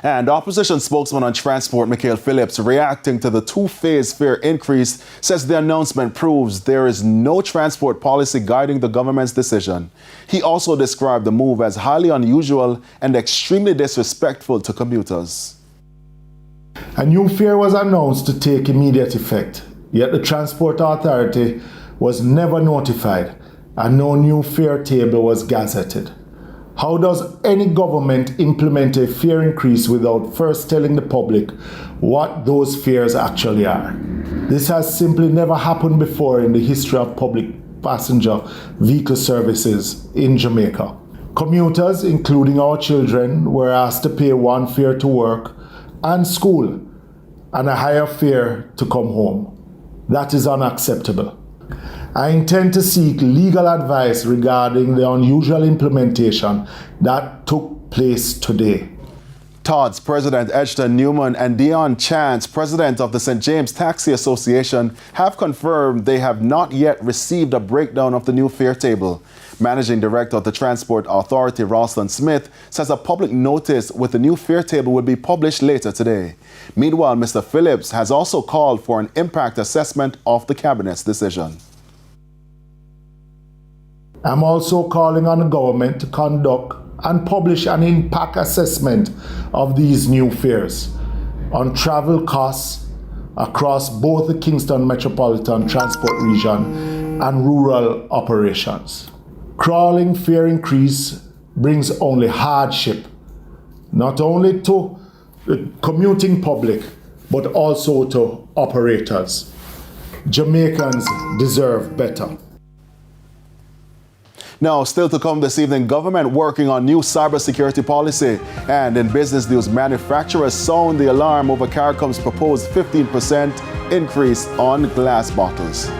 And opposition spokesman on transport, Michael Phillips, reacting to the two-phase fare increase, says the announcement proves there is no transport policy guiding the government's decision. He also described the move as highly unusual and extremely disrespectful to commuters. A new fare was announced to take immediate effect, yet the Transport Authority was never notified and no new fare table was gazetted. How does any government implement a fare increase without first telling the public what those fares actually are? This has simply never happened before in the history of public passenger vehicle services in Jamaica. Commuters, including our children, were asked to pay one fare to work and school and a higher fare to come home. That is unacceptable. I intend to seek legal advice regarding the unusual implementation that took place today. Todd's President Edgerton Newman and Dion Chance, President of the St. James Taxi Association, have confirmed they have not yet received a breakdown of the new fare table. Managing Director of the Transport Authority, Rosalind Smith, says a public notice with the new fare table will be published later today. Meanwhile, Mr. Phillips has also called for an impact assessment of the Cabinet's decision. I'm also calling on the government to conduct and publish an impact assessment of these new fares on travel costs across both the Kingston Metropolitan Transport Region and rural operations. Crawling fare increase brings only hardship, not only to the commuting public, but also to operators. Jamaicans deserve better. Now, still to come this evening, government working on new cybersecurity policy. And in business news, manufacturers sound the alarm over CARICOM's proposed 15% increase on glass bottles.